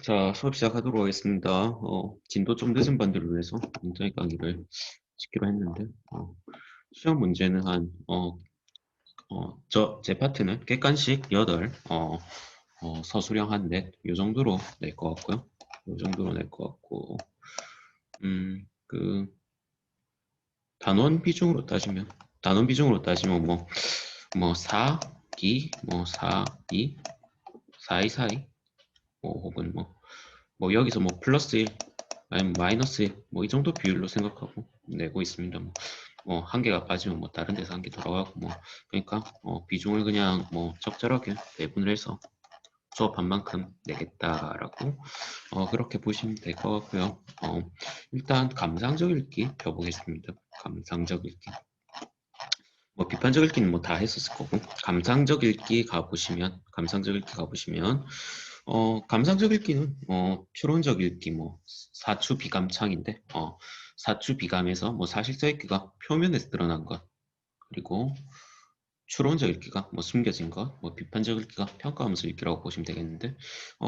자, 수업 시작하도록 하겠습니다. 진도 좀 늦은 반들을 위해서 굉장히 강의를 짓기로 했는데, 시험 문제는 제 파트는 객관식 8, 서술형 한 넷, 요 정도로 낼 것 같고요. 요 정도로 낼 것 같고, 그, 단원 비중으로 따지면 뭐, 4, 2, 4, 2, 4, 2, 4, 2, 혹은 여기서 플러스 1, 아니면 마이너스 1, 이 정도 비율로 생각하고 내고 있습니다. 한 개가 빠지면 다른 데서 한 개 돌아가고 그러니까 비중을 그냥 적절하게 배분을 해서 수업한 만큼 내겠다라고 그렇게 보시면 될 것 같고요. 일단 감상적 읽기 펴보겠습니다. 감상적 읽기. 비판적 읽기는 다 했었을 거고 감상적 읽기 가보시면 감상적 읽기는 추론적 읽기 사추 비감창인데 사추 비감에서 사실적 읽기가 표면에서 드러난 것, 그리고 추론적 읽기가 숨겨진 것, 비판적 읽기가 평가하면서 읽기라고 보시면 되겠는데,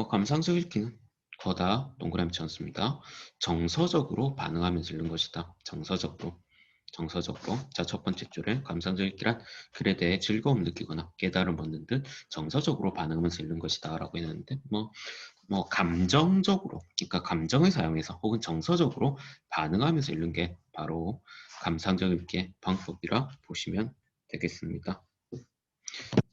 감상적 읽기는 거다 동그라미 쳤습니다. 정서적으로 반응하면서 읽는 것이다. 정서적으로. 자, 첫 번째 줄에 감상적 읽기란 글에 대해 즐거움 느끼거나 깨달음 얻는 듯 정서적으로 반응하면서 읽는 것이다 라고 했는데, 감정적으로, 그러니까 감정을 사용해서 혹은 정서적으로 반응하면서 읽는 게 바로 감상적 읽기의 방법이라 보시면 되겠습니다.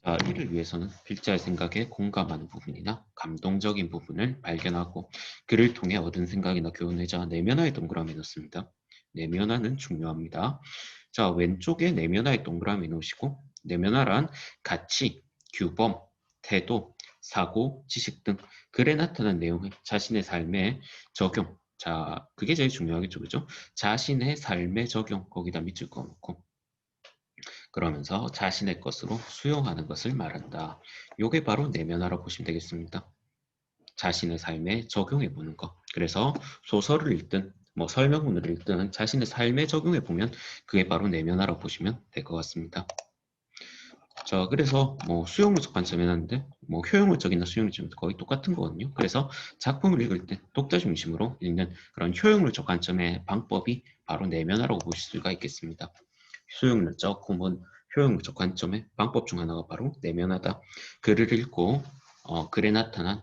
자, 이를 위해서는 필자의 생각에 공감하는 부분이나 감동적인 부분을 발견하고 그를 통해 얻은 생각이나 교훈을 내면화의 동그라미에 넣습니다. 내면화는 중요합니다. 자, 왼쪽에 내면화의 동그라미 놓으시고, 내면화란 가치, 규범, 태도, 사고, 지식 등 글에 나타난 내용을 자신의 삶에 적용. 자, 그게 제일 중요하겠죠, 그죠? 자신의 삶에 적용, 거기다 밑줄 그어놓고 그러면서 자신의 것으로 수용하는 것을 말한다. 요게 바로 내면화라고 보시면 되겠습니다. 자신의 삶에 적용해 보는 것. 그래서 소설을 읽든 설명문을 읽든 자신의 삶에 적용해 보면 그게 바로 내면화라고 보시면 될 것 같습니다. 자, 그래서 수용물적 관점에 놨는데 효용물적이나 수용물적 거의 똑같은 거거든요. 그래서 작품을 읽을 때 독자 중심으로 읽는 그런 효용물적 관점의 방법이 바로 내면화라고 보실 수가 있겠습니다. 수용물적 혹은 효용물적 관점의 방법 중 하나가 바로 내면화다. 글을 읽고 글에 나타난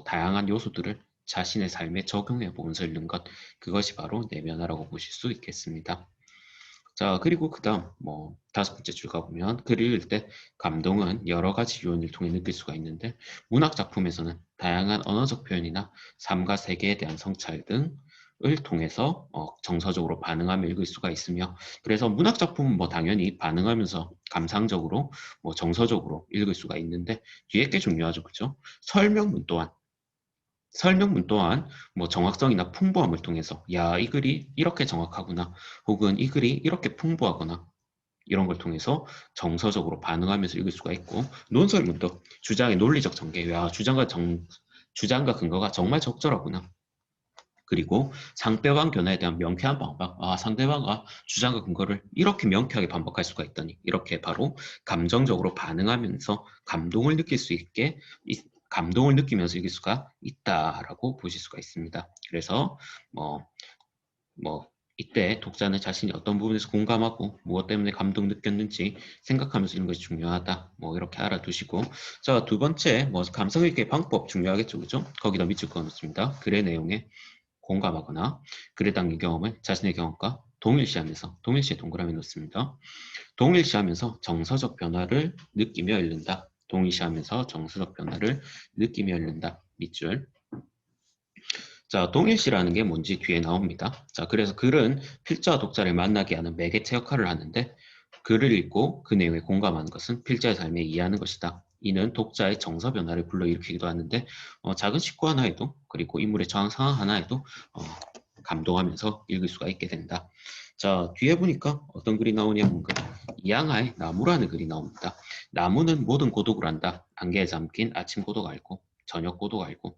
다양한 요소들을 자신의 삶에 적용해 보면서 읽는 것, 그것이 바로 내면화라고 보실 수 있겠습니다. 자, 그리고 그 다음 다섯 번째 줄 가보면 글을 읽을 때 감동은 여러 가지 요인을 통해 느낄 수가 있는데, 문학 작품에서는 다양한 언어적 표현이나 삶과 세계에 대한 성찰 등을 통해서 정서적으로 반응하며 읽을 수가 있으며, 그래서 문학 작품은 당연히 반응하면서 감상적으로 정서적으로 읽을 수가 있는데, 뒤에 게 중요하죠, 그죠? 설명문 또한 정확성이나 풍부함을 통해서 야, 이 글이 이렇게 정확하구나, 혹은 이 글이 이렇게 풍부하거나, 이런 걸 통해서 정서적으로 반응하면서 읽을 수가 있고, 논설문도 주장의 논리적 전개, 야, 주장과 근거가 정말 적절하구나, 그리고 상대방 견해에 대한 명쾌한 반박, 상대방과 주장과 근거를 이렇게 명쾌하게 반박할 수가 있다니, 이렇게 바로 감정적으로 반응하면서 감동을 느끼면서 읽을 수가 있다라고 보실 수가 있습니다. 그래서 뭐, 이때 독자는 자신이 어떤 부분에서 공감하고 무엇 때문에 감동 느꼈는지 생각하면서 읽는 것이 중요하다. 이렇게 알아두시고, 자, 두 번째 감성 읽기의 방법 중요하겠죠, 그죠? 거기다 밑줄 그어놓습니다. 글의 내용에 공감하거나 글에 담긴 경험을 자신의 경험과 동일시에 동그라미 놓습니다. 동일시하면서 정서적 변화를 느끼며 읽는다. 동일시하면서 정서적 변화를 느끼며 읽는다. 밑줄. 자, 동일시라는 게 뭔지 뒤에 나옵니다. 자, 그래서 글은 필자와 독자를 만나게 하는 매개체 역할을 하는데, 글을 읽고 그 내용에 공감하는 것은 필자의 삶에 이해하는 것이다. 이는 독자의 정서 변화를 불러일으키기도 하는데, 작은 식구 하나에도, 그리고 인물의 저항 상황 하나에도 감동하면서 읽을 수가 있게 된다. 자, 뒤에 보니까 어떤 글이 나오냐면 이양하의 나무라는 글이 나옵니다. 나무는 모든 고독을 한다. 안개에 잠긴 아침 고독 알고, 저녁 고독 알고,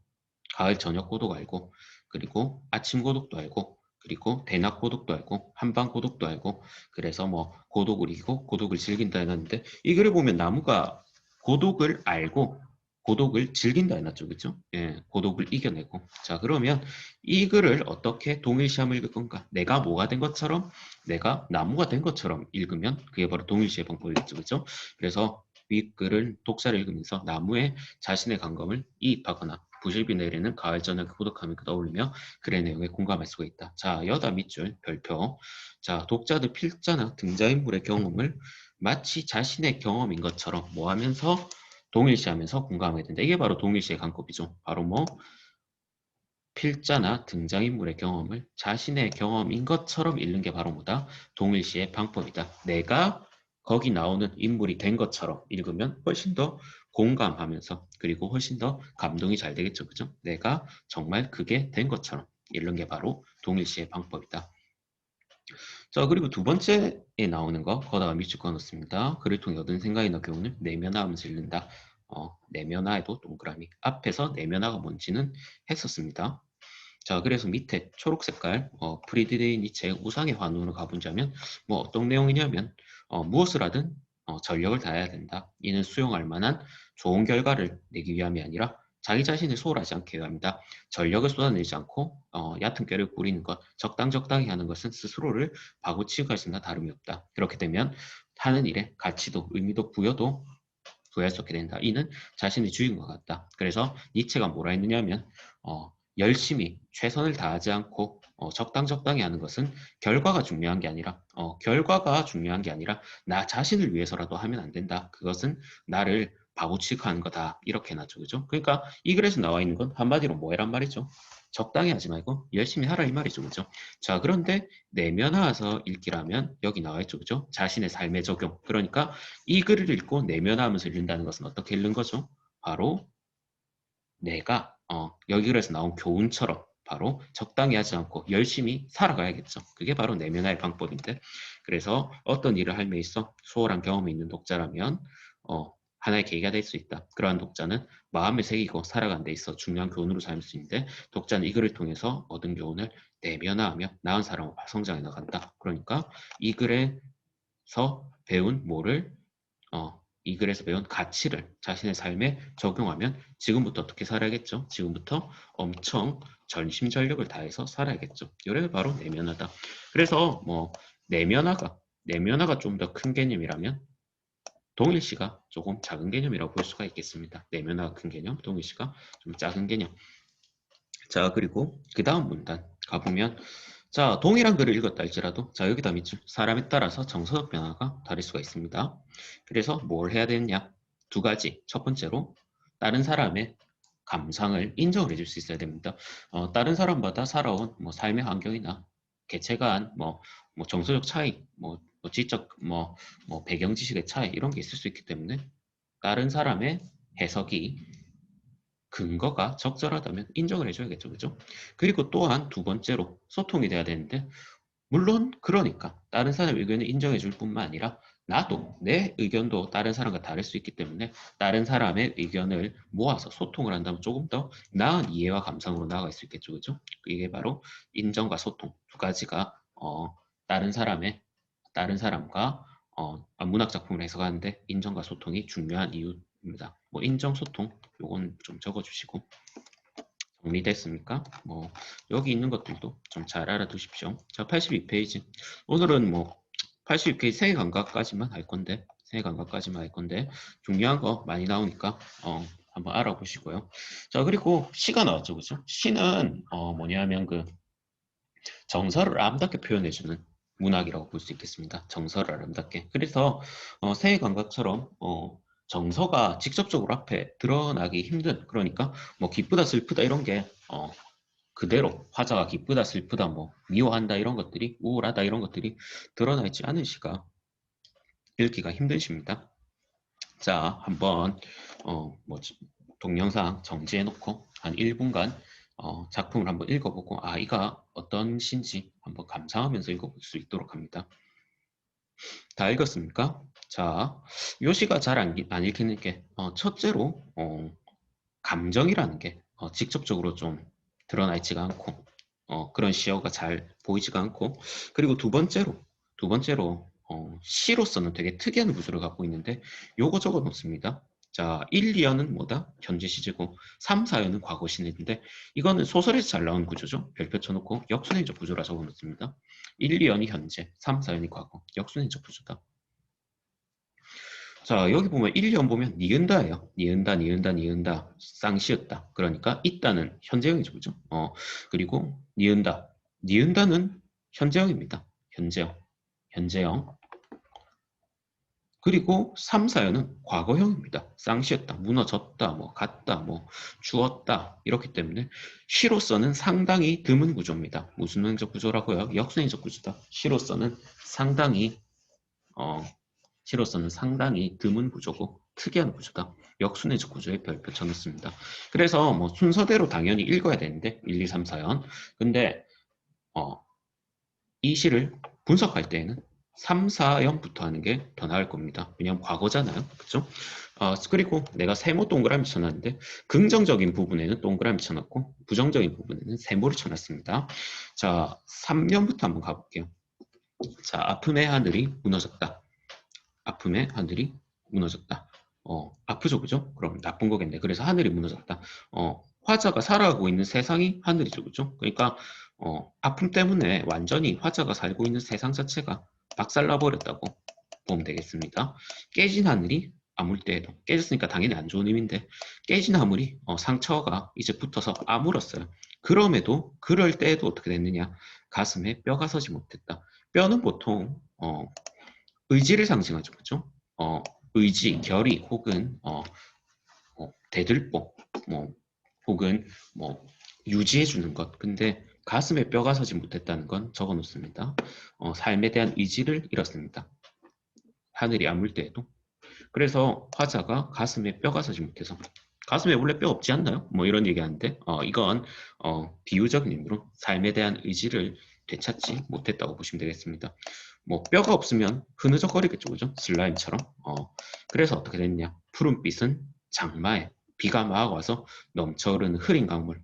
가을 저녁 고독 알고, 그리고 아침 고독도 알고, 그리고 대낮 고독도 알고, 한밤 고독도 알고, 그래서 고독을 이기고 고독을 즐긴다 해놨는데, 이 글을 보면 나무가 고독을 알고 고독을 즐긴다 해놨죠. 그죠? 예, 고독을 이겨내고. 자, 그러면 이 글을 어떻게 동일시함을 읽을 건가? 내가 뭐가 된 것처럼, 내가 나무가 된 것처럼 읽으면 그게 바로 동일시의 방법이겠죠. 그죠? 그래서 윗글을 독자를 읽으면서 나무에 자신의 감감을 이입하거나 부실비 내리는 가을 저녁 고독함을 떠올리며 글의 내용에 공감할 수가 있다. 자, 여다 밑줄 별표. 자, 독자들 필자나 등장인물의 경험을 마치 자신의 경험인 것처럼 뭐 하면서 동일시하면서 공감하게 된다. 이게 바로 동일시의 관법이죠. 바로 뭐 필자나 등장인물의 경험을 자신의 경험인 것처럼 읽는 게 바로 뭐다? 동일시의 방법이다. 내가 거기 나오는 인물이 된 것처럼 읽으면 훨씬 더 공감하면서 그리고 훨씬 더 감동이 잘 되겠죠. 그죠? 내가 정말 그게 된 것처럼 읽는 게 바로 동일시의 방법이다. 자, 그리고 두 번째에 나오는 거, 거다가 밑줄 그어놓습니다. 글을 통해 얻은 생각이나 교훈을 내면화하면서 읽는다. 내면화에도 동그라미. 앞에서 내면화가 뭔지는 했었습니다. 자, 그래서 밑에 초록 색깔, 프리드리히 니체의 우상의 환원으로 가보자면, 뭐 어떤 내용이냐면, 무엇을 하든 전력을 다해야 된다. 이는 수용할 만한 좋은 결과를 내기 위함이 아니라 자기 자신을 소홀하지 않게 위함이다. 전력을 쏟아내지 않고 얕은 꾀를 부리는 것, 적당히 하는 것은 스스로를 바구치고 하신다 다름이 없다. 그렇게 되면 하는 일에 가치도 의미도 부여할 수 없게 된다. 이는 자신의 주인과 같다. 그래서 니체가 뭐라 했느냐면 열심히 최선을 다하지 않고 적당히 하는 것은 결과가 중요한 게 아니라 나 자신을 위해서라도 하면 안 된다. 그것은 나를 바보 취급하는 거다. 이렇게 해놨죠. 그죠? 그러니까 이 글에서 나와 있는 건 한마디로 뭐란 말이죠? 적당히 하지 말고 열심히 하라 이 말이죠. 그죠? 자, 그런데 내면화해서 읽기라면 여기 나와 있죠. 그죠? 자신의 삶의 적용. 그러니까 이 글을 읽고 내면화하면서 읽는다는 것은 어떻게 읽는 거죠? 바로 내가 여기 글에서 나온 교훈처럼 바로 적당히 하지 않고 열심히 살아가야겠죠. 그게 바로 내면화의 방법인데 그래서 어떤 일을 할매 있어 수월한 경험이 있는 독자라면 하나의 계기가 될 수 있다. 그러한 독자는 마음에 새기고 살아가는 데 있어 중요한 교훈으로 삼을 수 있는데 독자는 이 글을 통해서 얻은 교훈을 내면화하며 나은 사람으로 성장해 나간다. 그러니까 이 글에서 배운 뭐를 이 글에서 배운 가치를 자신의 삶에 적용하면 지금부터 어떻게 살아야겠죠? 지금부터 엄청 전심전력을 다해서 살아야겠죠. 이게 바로 내면화다. 그래서 뭐 내면화가 좀 더 큰 개념이라면 동일시가 조금 작은 개념이라고 볼 수가 있겠습니다. 내면화가 큰 개념, 동일시가 좀 작은 개념. 자, 그리고 그 다음 문단 가보면 자, 동일한 글을 읽었다 할지라도 자, 여기다 밑줄 사람에 따라서 정서적 변화가 다를 수가 있습니다. 그래서 뭘 해야 되느냐? 두 가지. 첫 번째로 다른 사람의 감상을 인정을 해줄 수 있어야 됩니다. 다른 사람마다 살아온 뭐 삶의 환경이나 개체관, 뭐 정서적 차이, 뭐 지적, 뭐 배경 지식의 차이 이런 게 있을 수 있기 때문에 다른 사람의 해석이 근거가 적절하다면 인정을 해줘야겠죠. 그죠? 그리고 또한 두 번째로 소통이 돼야 되는데 물론 그러니까 다른 사람의 의견을 인정해 줄 뿐만 아니라 나도 내 의견도 다른 사람과 다를 수 있기 때문에 다른 사람의 의견을 모아서 소통을 한다면 조금 더 나은 이해와 감상으로 나아갈 수 있겠죠. 그죠? 이게 바로 인정과 소통 두 가지가 다른 사람의 다른 사람과 문학 작품을 해석하는데 인정과 소통이 중요한 이유입니다. 뭐 인정, 소통 요건 좀 적어주시고 정리됐습니까? 뭐 여기 있는 것들도 좀 잘 알아두십시오. 자, 82페이지. 오늘은 뭐 82페이지 세계 감각까지만 할 건데 중요한 거 많이 나오니까 한번 알아보시고요. 자, 그리고 시가 나왔죠, 그죠? 시는 뭐냐면 그 정서를 아름답게 표현해주는 문학이라고 볼 수 있겠습니다. 정서를 아름답게. 그래서 세계 감각처럼 정서가 직접적으로 앞에 드러나기 힘든 그러니까 뭐 기쁘다 슬프다 이런 게 그대로 화자가 기쁘다 슬프다 뭐 미워한다 이런 것들이 우울하다 이런 것들이 드러나 있지 않은 시가 읽기가 힘든 시입니다. 자, 한번 뭐 동영상 정지해 놓고 한 1분간 작품을 한번 읽어보고 이가 어떤 시인지 한번 감상하면서 읽어볼 수 있도록 합니다. 다 읽었습니까? 자, 요 시가 잘 안 읽히는 게 첫째로 감정이라는 게 직접적으로 좀 드러나 있지가 않고 그런 시어가 잘 보이지가 않고 그리고 두 번째로 시로서는 되게 특이한 구조를 갖고 있는데 요거 적어 놓습니다. 자, 1, 2연은 뭐다? 현재 시제고 3, 4연은 과거 시제인데 이거는 소설에서 잘 나온 구조죠. 별표 쳐놓고 역순행적 구조라 적어놓습니다. 1, 2연이 현재, 3, 4연이 과거, 역순행적 구조다. 자, 여기 보면 1, 2연 보면 니은다예요. 니은다, 니은다, 니은다, 쌍시였다. 그러니까 있다는 현재형이죠, 그죠? 그리고 니은다, 니은다는 현재형입니다. 현재형, 현재형. 그리고 3, 4연은 과거형입니다. 쌍시였다, 무너졌다, 뭐 갔다, 뭐 주었다 이렇기 때문에 시로서는 상당히 드문 구조입니다. 무슨 행적 구조라고요? 역순행적 구조다. 시로서는 상당히 시로서는 상당히 드문 구조고 특이한 구조다. 역순행적 구조에 별표 쳐놓습니다. 그래서 뭐 순서대로 당연히 읽어야 되는데 1, 2, 3, 4연. 근데 이 시를 분석할 때에는 3, 4연부터 하는 게 더 나을 겁니다. 왜냐하면 과거잖아요. 그렇죠? 그리고 내가 세모 동그라미 쳐놨는데 긍정적인 부분에는 동그라미 쳐놨고 부정적인 부분에는 세모를 쳐놨습니다. 자, 3년부터 한번 가볼게요. 자, 아픔의 하늘이 무너졌다. 아픔의 하늘이 무너졌다. 아프죠, 그죠? 그럼 나쁜 거겠네. 그래서 하늘이 무너졌다. 화자가 살아가고 있는 세상이 하늘이죠, 그죠? 그러니까 아픔 때문에 완전히 화자가 살고 있는 세상 자체가 박살나버렸다고 보면 되겠습니다. 깨진 하늘이 아물 때에도 깨졌으니까 당연히 안 좋은 의미인데 깨진 하물이 상처가 이제 붙어서 아물었어요. 그럼에도 그럴 때에도 어떻게 됐느냐? 가슴에 뼈가 서지 못했다. 뼈는 보통 의지를 상징하죠, 그죠? 의지, 결의 혹은 대들보, 뭐 혹은 뭐 유지해주는 것. 근데 가슴에 뼈가 서지 못했다는 건 적어놓습니다. 삶에 대한 의지를 잃었습니다. 하늘이 아물 때에도. 그래서 화자가 가슴에 뼈가 서지 못해서 가슴에 원래 뼈 없지 않나요? 뭐 이런 얘기하는데 이건 비유적인 의미로 삶에 대한 의지를 되찾지 못했다고 보시면 되겠습니다. 뭐 뼈가 없으면 흐느적거리겠죠, 그죠? 슬라임처럼. 그래서 어떻게 됐냐? 푸른빛은 장마에 비가 막 와서 넘쳐흐르는 흐린 강물,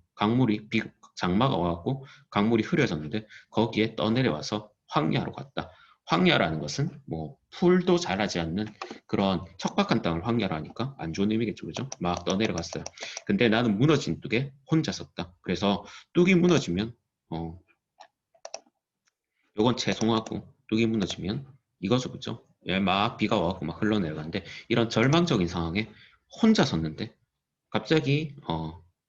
장마가 와갖고 강물이 흐려졌는데 거기에 떠내려와서 황야로 갔다. 황야라는 것은 뭐 풀도 자라지 않는 그런 척박한 땅을 황야라니까 안 좋은 의미겠죠, 그죠? 막 떠내려갔어요. 근데 나는 무너진 뚝에 혼자 섰다. 그래서 뚝이 무너지면 요건 채송하고 뚝이 무너지면 이거죠, 그죠? 예, 막 비가 와갖고 막 흘러내려가는데 이런 절망적인 상황에 혼자 섰는데 갑자기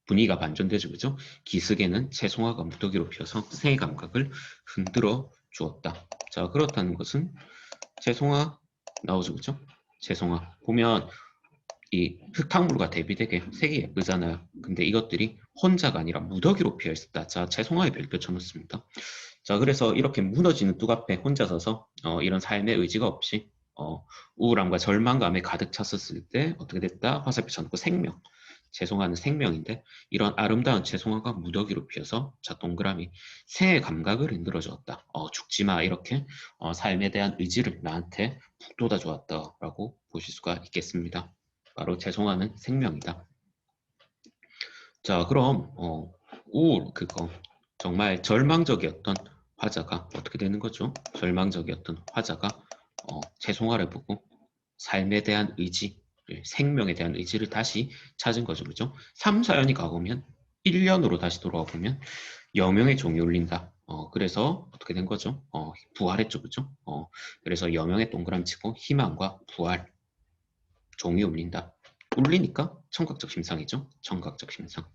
분위기가 반전되죠, 그죠? 기슭에는 채송화가 무더기로 피어서 생의 감각을 흔들어 주었다. 자, 그렇다는 것은 채송화 나오죠, 그죠? 채송화 보면 이 흙탕물과 대비되게 색이 예쁘잖아요. 근데 이것들이 혼자가 아니라 무더기로 피어 있었다. 자, 채송화에 별표 쳐놓습니다. 자, 그래서 이렇게 무너지는 뚝 앞에 혼자 서서 이런 삶의 의지가 없이 우울함과 절망감에 가득 찼었을 때 어떻게 됐다? 화살표 쳐놓고 생명. 채송화는 생명인데 이런 아름다운 채송화가 무더기로 피어서 자, 동그라미 생의 감각을 흔들어 주었다. 죽지 마. 이렇게 삶에 대한 의지를 나한테 북돋아 주었다라고 보실 수가 있겠습니다. 바로 채송화는 생명이다. 자, 그럼 우울 그거 정말 절망적이었던 화자가 어떻게 되는 거죠? 절망적이었던 화자가 채송화를 보고 삶에 대한 의지, 생명에 대한 의지를 다시 찾은 거죠, 그죠? 3, 4연이 가보면 1년으로 다시 돌아와 보면 여명의 종이 울린다. 그래서 어떻게 된 거죠? 부활했죠, 그죠? 그래서 여명의 동그라미 치고 희망과 부활, 종이 울린다. 울리니까 청각적 심상이죠. 청각적 심상.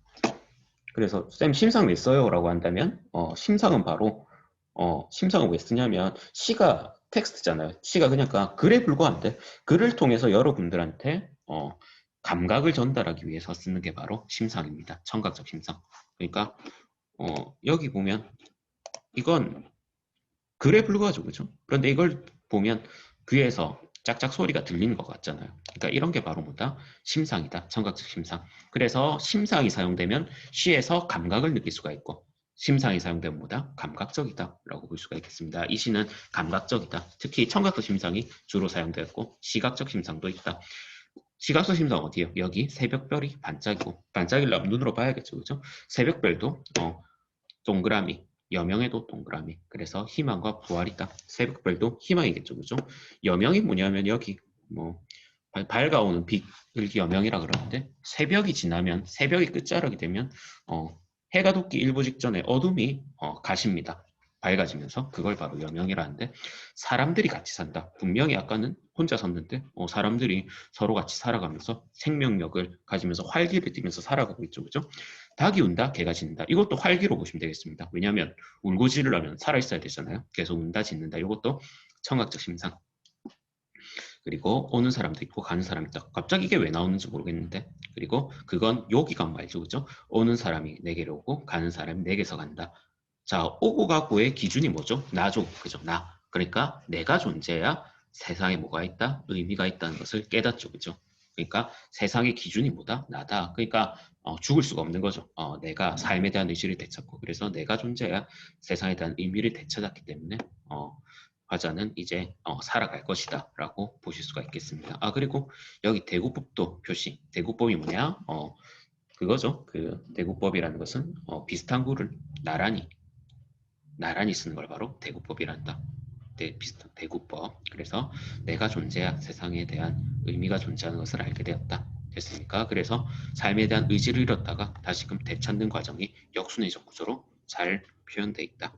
그래서 쌤 심상 왜 써요? 라고 한다면 심상은 바로 심상은 왜 쓰냐면 시가 텍스트잖아요. 시가 그러니까 글에 불과한데 글을 통해서 여러분들한테 감각을 전달하기 위해서 쓰는 게 바로 심상입니다. 청각적 심상. 그러니까 여기 보면 이건 글에 불과하죠, 그죠? 그런데 이걸 보면 귀에서 짝짝 소리가 들리는 것 같잖아요. 그러니까 이런 게 바로 뭐다? 심상이다. 청각적 심상. 그래서 심상이 사용되면 시에서 감각을 느낄 수가 있고 심상이 사용되면 뭐다? 감각적이다 라고 볼 수가 있겠습니다. 이 시는 감각적이다. 특히 청각적 심상이 주로 사용되었고 시각적 심상도 있다. 시각적 심상 어디에요? 여기 새벽별이 반짝이고 반짝이려면 눈으로 봐야겠죠, 그죠? 새벽별도 동그라미, 여명에도 동그라미. 그래서 희망과 부활이다. 새벽별도 희망이겠죠, 그죠? 여명이 뭐냐면 여기 뭐 밝아오는 빛 을기여명이라 그러는데 새벽이 지나면 새벽이 끝자락이 되면 해가 돋기 일부 직전에 어둠이 가십니다. 밝아지면서 그걸 바로 여명이라는데 사람들이 같이 산다. 분명히 아까는 혼자 섰는데 사람들이 서로 같이 살아가면서 생명력을 가지면서 활기를 띠면서 살아가고 있죠. 그죠? 닭이 운다, 개가 짖는다. 이것도 활기로 보시면 되겠습니다. 왜냐하면 울고 지르려면 살아있어야 되잖아요. 계속 운다, 짖는다. 이것도 청각적 심상. 그리고 오는 사람도 있고 가는 사람이 있다. 갑자기 이게 왜 나오는지 모르겠는데. 그리고 그건 요기관 말죠. 그죠? 오는 사람이 내게로 오고 가는 사람이 내게서 간다. 자, 오고 가고의 기준이 뭐죠? 나죠. 그죠? 나. 그러니까 내가 존재해야 세상에 뭐가 있다? 의미가 있다는 것을 깨닫죠. 그죠? 그러니까 세상의 기준이 뭐다? 나다. 그러니까 죽을 수가 없는 거죠. 내가 삶에 대한 의지를 되찾고 그래서 내가 존재해야 세상에 대한 의미를 되찾았기 때문에 화자는 이제 살아갈 것이다 라고 보실 수가 있겠습니다. 그리고 여기 대구법도 표시. 대구법이 뭐냐? 그거죠. 그 대구법이라는 것은 비슷한 구를 나란히 쓰는 걸 바로 대구법이란다. 비슷한 대구법. 그래서 내가 존재해야 세상에 대한 의미가 존재하는 것을 알게 되었다. 됐습니까? 그래서 삶에 대한 의지를 잃었다가 다시금 되찾는 과정이 역순회적 구조로 잘 표현되어 있다.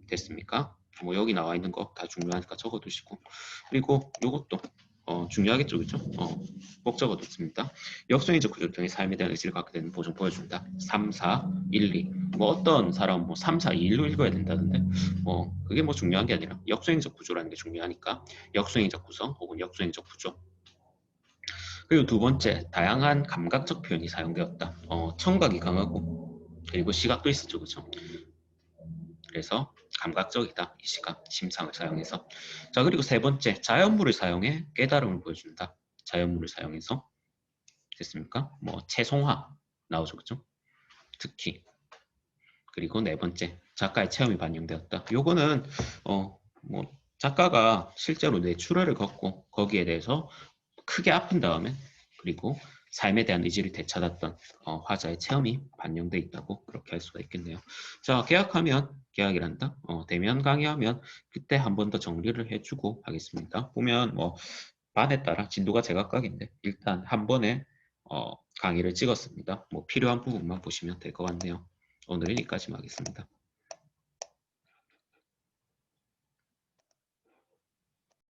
됐습니까? 뭐 여기 나와 있는 거 다 중요하니까 적어두시고 그리고 이것도 중요하겠죠, 그죠? 꼭 적어뒀습니다. 역성의적 구조를 통해 삶에 대한 의지를 갖게 되는 보존 보여준다. 3, 4, 1, 2. 뭐 어떤 사람은 뭐 3, 4, 2, 1로 읽어야 된다던데 그게 뭐 중요한 게 아니라 역성의적 구조라는 게 중요하니까 역성의적 구성 혹은 역성의적 구조. 그리고 두 번째, 다양한 감각적 표현이 사용되었다. 청각이 강하고 그리고 시각도 있었죠, 그죠? 그래서 감각적이다. 이 시각, 심상을 사용해서. 자, 그리고 세 번째, 자연물을 사용해 깨달음을 보여준다. 자연물을 사용해서. 됐습니까? 뭐 채송화 나오죠. 그죠? 특히. 그리고 네 번째, 작가의 체험이 반영되었다. 요거는 뭐 작가가 실제로 뇌출혈을 겪고 거기에 대해서 크게 아픈 다음에 그리고 삶에 대한 의지를 되찾았던 화자의 체험이 반영돼 있다고 그렇게 할 수가 있겠네요. 자, 계약하면 계약이란다. 대면 강의하면 그때 한 번 더 정리를 해주고 하겠습니다. 보면 뭐 반에 따라 진도가 제각각인데 일단 한 번에 강의를 찍었습니다. 뭐 필요한 부분만 보시면 될 것 같네요. 오늘은 여기까지만 하겠습니다.